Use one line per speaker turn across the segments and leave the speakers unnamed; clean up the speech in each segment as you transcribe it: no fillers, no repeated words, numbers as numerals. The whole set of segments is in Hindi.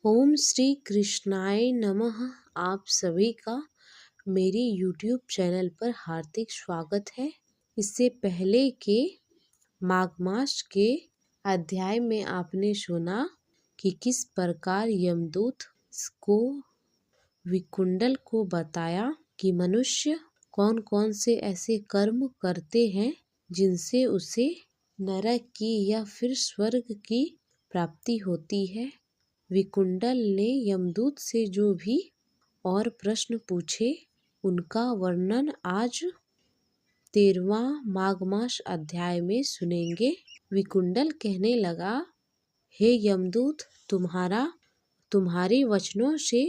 ओम श्री कृष्णाय नमः। आप सभी का मेरे YouTube चैनल पर हार्दिक स्वागत है। इससे पहले के माघ मास के अध्याय में आपने सुना कि किस प्रकार यमदूत को विकुंडल को बताया कि मनुष्य कौन कौन से ऐसे कर्म करते हैं जिनसे उसे नरक की या फिर स्वर्ग की प्राप्ति होती है। विकुंडल ने यमदूत से जो भी और प्रश्न पूछे उनका वर्णन आज 13वां माघ मास अध्याय में सुनेंगे। विकुंडल कहने लगा, हे यमदूत, तुम्हारे वचनों से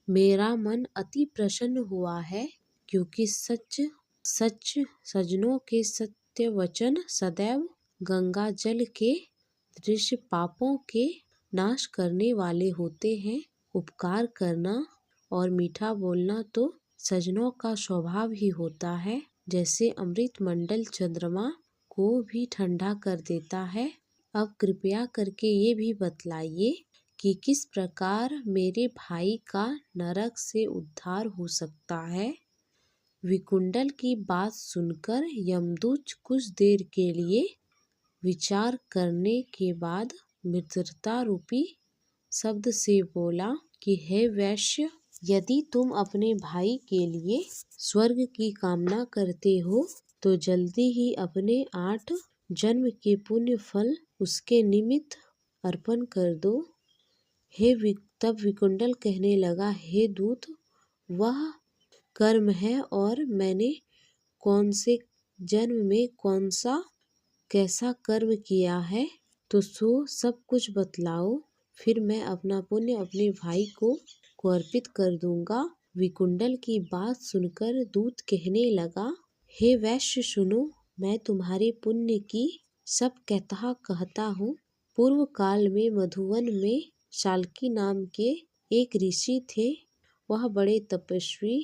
मेरा मन अति प्रसन्न हुआ है, क्योंकि सच सज्जनों के सत्य वचन सदैव गंगा जल के दृश्य पापों के नाश करने वाले होते हैं। उपकार करना और मीठा बोलना तो सज्जनों का स्वभाव ही होता है, जैसे अमृत मंडल चंद्रमा को भी ठंडा कर देता है। अब कृपया करके ये भी बतलाइए कि किस प्रकार मेरे भाई का नरक से उद्धार हो सकता है। विकुंडल की बात सुनकर यमदूत कुछ देर के लिए विचार करने के बाद मित्रता रूपी शब्द से बोला कि हे वैश्य, यदि तुम अपने भाई के लिए स्वर्ग की कामना करते हो तो जल्दी ही अपने 8 जन्म के पुण्य फल उसके निमित्त अर्पण कर दो। तब विकुंडल कहने लगा, हे दूत, वह कर्म है और मैंने कौन से जन्म में कौन सा कैसा कर्म किया है, तो सो सब कुछ बतलाओ, फिर मैं अपना पुण्य अपने भाई को अर्पित कर दूंगा। विकुंडल की बात सुनकर दूत कहने लगा, हे वैश्य सुनो, मैं तुम्हारे पुण्य की सब कहता हूँ। पूर्व काल में मधुवन में शाल्की नाम के एक ऋषि थे। वह बड़े तपस्वी,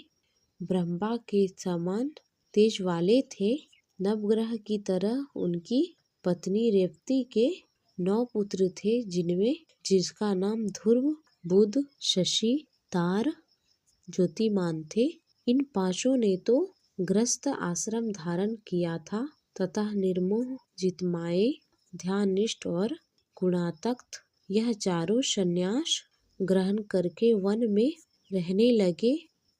ब्रह्मा के समान तेज वाले थे। नवग्रह की तरह उनकी पत्नी रेवती के 9 पुत्र थे, जिसका नाम ध्रुव, बुध, शशि, तार, ज्योतिमान थे। इन 5 ने तो गृहस्थ आश्रम धारण किया था तथा निर्मोह, जितमाये, ध्याननिष्ठ और गुणातक्त यह चारों संन्यास ग्रहण करके वन में रहने लगे।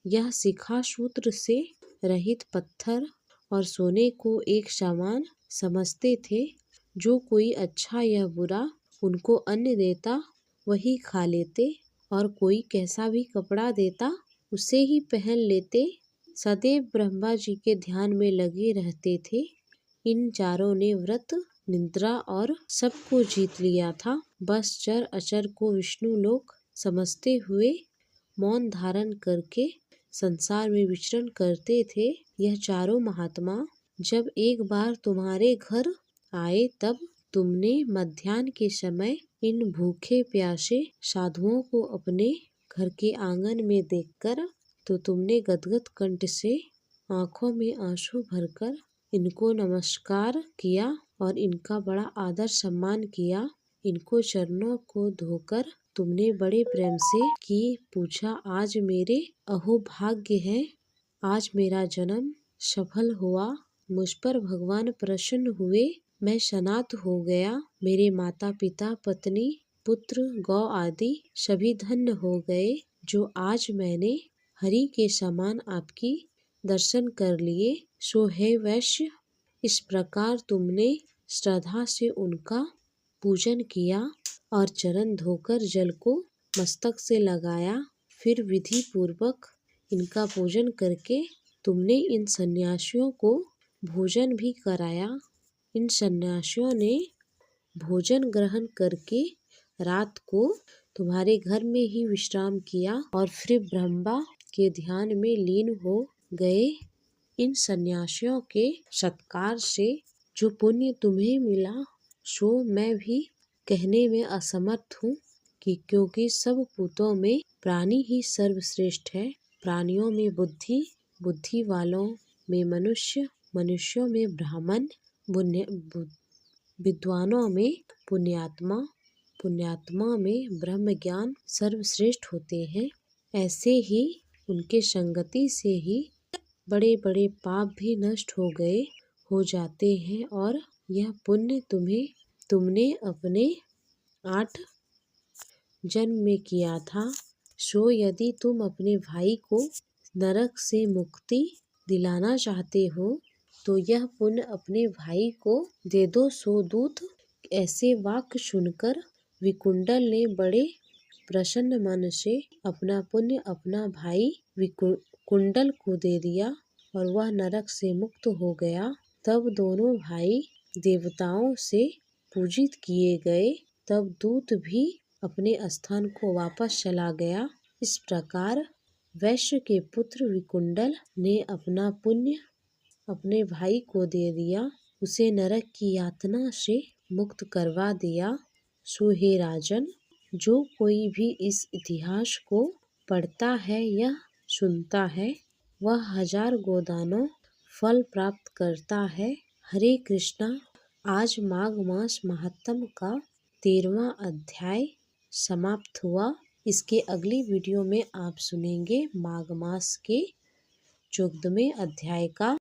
यह शिखा सूत्र से रहित पत्थर और सोने को एक समान समझते थे। जो कोई अच्छा या बुरा उनको अन्न देता वही खा लेते, और कोई कैसा भी कपड़ा देता उसे ही पहन लेते। सदैव ब्रह्मा जी के ध्यान में लगे रहते थे। इन चारों ने व्रत, निद्रा और सबको जीत लिया था। बस चर अचर को विष्णु लोक समझते हुए मौन धारण करके संसार में विचरण करते थे। यह चारों महात्मा जब एक बार तुम्हारे घर आए, तब तुमने मध्याह्न के समय इन भूखे प्यासे साधुओं को अपने घर के आंगन में देखकर तो तुमने गदगद कंठ से आंखों में आंसू भरकर इनको नमस्कार किया और इनका बड़ा आदर सम्मान किया। इनको चरणों को धोकर तुमने बड़े प्रेम से पूछा, आज मेरे अहोभाग्य है, आज मेरा जन्म सफल हुआ, मुझ पर भगवान प्रसन्न हुए, मैं सनाथ हो गया, मेरे माता पिता, पत्नी, पुत्र, गौ आदि सभी धन्य हो गए, जो आज मैंने हरि के समान आपकी दर्शन कर लिए। सो हे वैश्य, इस प्रकार तुमने श्रद्धा से उनका पूजन किया और चरण धोकर जल को मस्तक से लगाया। फिर विधि पूर्वक इनका पूजन करके तुमने इन सन्यासियों को भोजन भी कराया। इन सन्यासियों ने भोजन ग्रहण करके रात को तुम्हारे घर में ही विश्राम किया और फिर ब्रह्मा के ध्यान में लीन हो गए। इन सन्यासियों के सत्कार से जो पुण्य तुम्हें मिला, सो मैं भी कहने में असमर्थ हूँ, क्योंकि सब पूतों में प्राणी ही सर्वश्रेष्ठ है। प्राणियों में बुद्धि, बुद्धि वालों में मनुष्य, मनुष्यों में ब्राह्मण, विद्वानों में पुण्यात्मा, पुण्यात्मा में ब्रह्म ज्ञान सर्वश्रेष्ठ होते हैं, ऐसे ही उनके संगति से ही बड़े बड़े पाप भी नष्ट हो जाते हैं। और यह पुण्य तुमने अपने 8 जन्म में किया था। सो यदि तुम अपने भाई को नरक से मुक्ति दिलाना चाहते हो तो यह पुण्य अपने भाई को दे दो। सो दूत ऐसे वाक्य सुनकर विकुंडल ने बड़े प्रसन्न मन से अपना पुण्य अपना भाई विकुंडल को दे दिया और वह नरक से मुक्त हो गया। तब दोनों भाई देवताओं से पूजित किए गए। तब दूत भी अपने स्थान को वापस चला गया। इस प्रकार वैश्य के पुत्र विकुंडल ने अपना पुण्य अपने भाई को दे दिया, उसे नरक की यातना से मुक्त करवा दिया। सो हे राजन, जो कोई भी इस इतिहास को पढ़ता है या सुनता है वह 1000 गोदानों फल प्राप्त करता है। हरे कृष्णा। आज माघ मास महात्म का 13वां अध्याय समाप्त हुआ। इसके अगली वीडियो में आप सुनेंगे माघ मास के 14वें अध्याय का